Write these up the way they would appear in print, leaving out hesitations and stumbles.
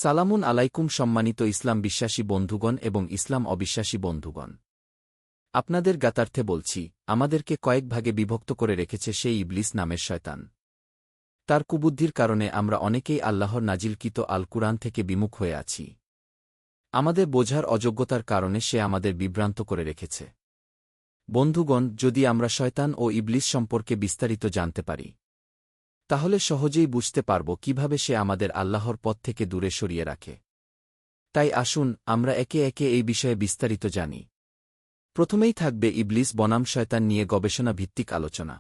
সালামুন আলাইকুম সম্মানিত ইসলাম বিশ্বাসী বন্ধুগণ এবং ইসলাম অবিশ্বাসী বন্ধুগণ। আপনাদের জ্ঞাতার্থে বলছি, আমাদেরকে কয়েক ভাগে বিভক্ত করে রেখেছে সেই ইবলিস নামের শয়তান। তার কুবুদ্ধির কারণে আমরা অনেকেই আল্লাহর নাজিলকৃত আল কুরআন থেকে বিমুখ হয়ে আছি। আমাদের বোঝার অযোগ্যতার কারণে সে আমাদের বিভ্রান্ত করে রেখেছে। বন্ধুগণ, যদি আমরা শয়তান ও ইবলিস সম্পর্কে বিস্তারিত জানতে পারি, তাহলে সহজেই বুঝতে পারব কিভাবে সে আমাদের আল্লাহর পথ থেকে দূরে সরিয়ে রাখে। তাই আসুন আমরা একে একে এই বিষয়ে বিস্তারিত জানি। প্রথমেই থাকবে ইবলিস বনাম শয়তান নিয়ে গবেষণা ভিত্তিক আলোচনা।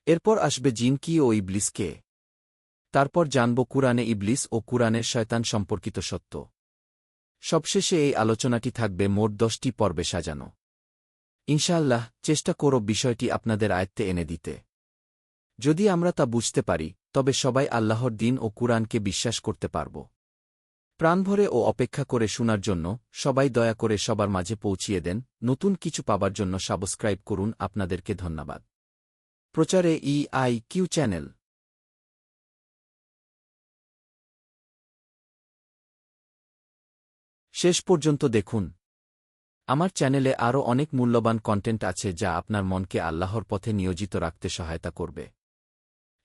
এরপর আসবে জিন কি ও ইবলিস কে। তারপর জানব কুরআনে ইবলিস ও কুরআনের শয়তান সম্পর্কিত সত্য। সবশেষে এই আলোচনাটি থাকবে মোট 10টি পর্বে সাজানো। ইনশাআল্লাহ চেষ্টা করব বিষয়টি আপনাদের আয়ত্তে এনে দিতে। যদি আমরা তা বুঝতে পারি, তবে সবাই আল্লাহর দ্বীন ও কুরআনকে বিশ্বাস করতে পারব। প্রাণভরে ও অপেক্ষা করে শোনার জন্য সবাই দয়া করে সবার মাঝে পৌঁছিয়ে দেন। নতুন কিছু পাবার জন্য সাবস্ক্রাইব করুন। আপনাদেরকে ধন্যবাদ। প্রচারে EIQ চ্যানেল। শেষ পর্যন্ত দেখুন। আমার চ্যানেলে আরও অনেক মূল্যবান কন্টেন্ট আছে যা আপনার মনকে আল্লাহর পথে নিয়োজিত রাখতে সহায়তা করবে।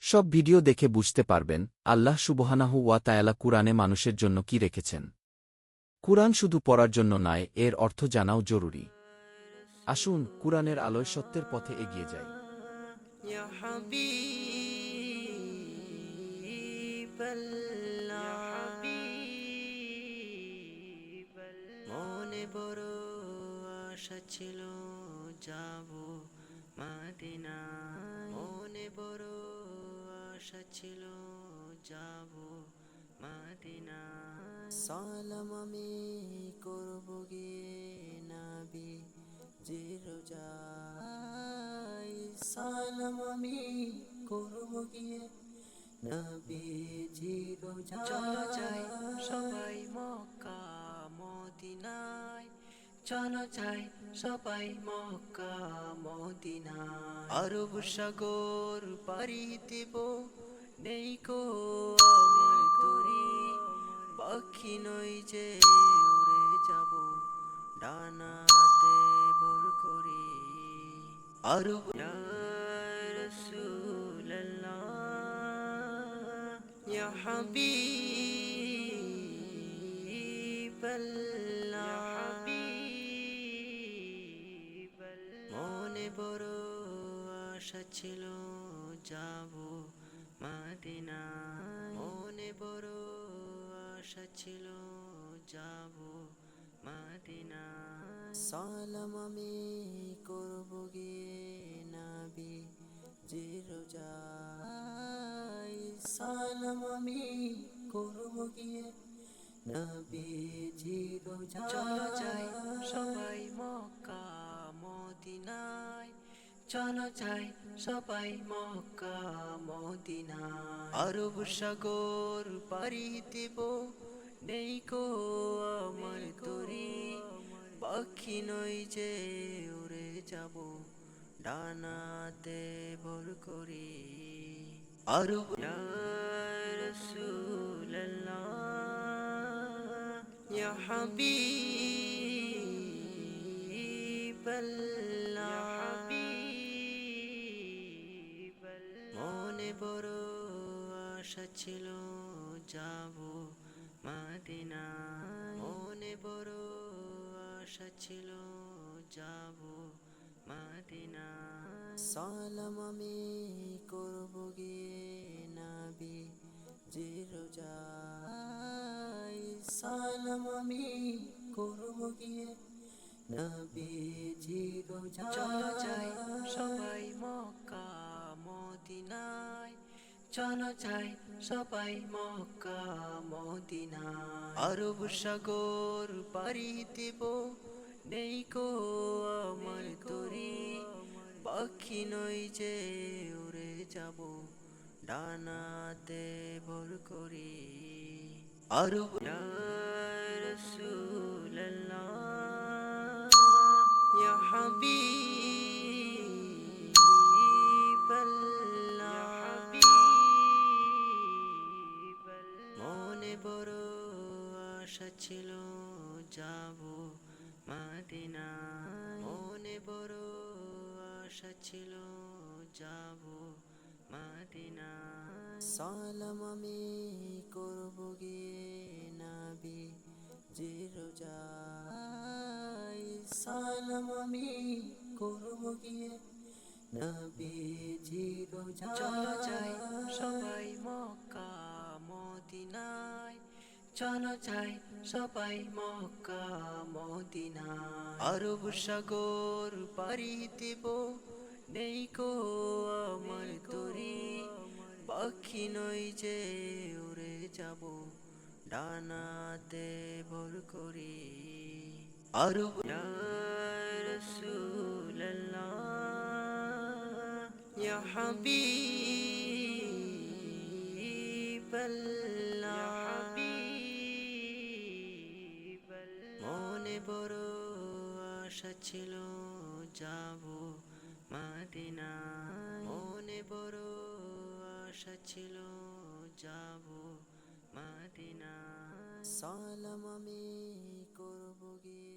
সব ভিডিও দেখে বুঝতে পারবেন আল্লাহ সুবহানাহু ওয়া তাআলা কুরআনে মানুষের জন্য কি রেখেছেন। কুরআন শুধু পড়ার জন্য নয়, এর অর্থ জানাও জরুরি। আসুন কুরআনের আলোয় সত্যের পথে এগিয়ে যাই। ইয়া হাবিবাল্লাহ, মনে বড় আশা ছিল যাব মদিনা, মনে বড় আশা ছিল যাব মদিনা। সালাম আমি করব গিয়ে নবী জিরোজাই, সালাম আমি করব গিয়ে নবী জিরোজাই। চলো যাই সবাই মক্কা মদিনায়, চলো যাই সবাই মক্কা মদিনায়। আরব সাগর পাড়ি দেব, নেই কো আমার তরি, পাখি নই যে উড়ে যাব ডানাতে ভর করি। আরব ইয়া রাসূলুল্লাহ, ইয়া হাবিবাল্লাহ, মনে বড় আশা ছিল যাব মদিনা, মনে বড় আশা ছিল যাব মদিনা। সালাম আমি করব গিয়ে নবী জিরোজাই, সালাম আমি করব গিয়ে নবী জিরোজাই। চলো যাই সবাই মক্কা মদিনায়, চলো যাই সবাই মক্কা মদিনায়। আরব সাগর পাড়ি দেব, নেই কো আমার তরি, পাখি নই যে উড়ে যাব ডানাতে ভর করি। আরব ইয়া রাসূলুল্লাহ, ইয়া হাবিবাল্লাহ, মনে বড় আশা ছিল যাব মদিনা, মনে বড় আশা ছিল যাব মদিনা। সালাম আমি করব গিয়ে নবী জিরোজাই, সালাম আমি করব গিয়ে নবী জিরোজাই। চলো যাই সবাই মক্কা মদিনায়, চলো যাই সবাই মক্কা মদিনায়। আরব সাগর পাড়ি দেব, নেই কো আমার তরি, পাখি নই যে উড়ে যাব ডানাতে ভর করি। আরব ইয়া রাসূলুল্লাহ, ইয়া হাবিবাল্লাহ, মনে বড় আশা ছিল যাব মদিনায়, মনে বড় আশা ছিল যাব মদিনায়। সালাম আমি করব গিয়ে নবী যে রোজায়, সালাম আমি করব গিয়ে নবীজি রোজায়। চলো যাই সবাই মক্কা মদিনায়, চলো যাই সবাই মক্কা মদিনায়। আরব সাগর পাড়ি দেব, নেই কো আমার তরি, পাখি নই যে উড়ে যাব ডানাতে ভর করি। আরব ইয়া রাসূলুল্লাহ ইয়া হাবিবাল্লাহ, মনে বড় আশা ছিল যাব মদিনায়, মনে বড় আশা ছিল যাব মদিনায়। সালাম আমি করব গিয়ে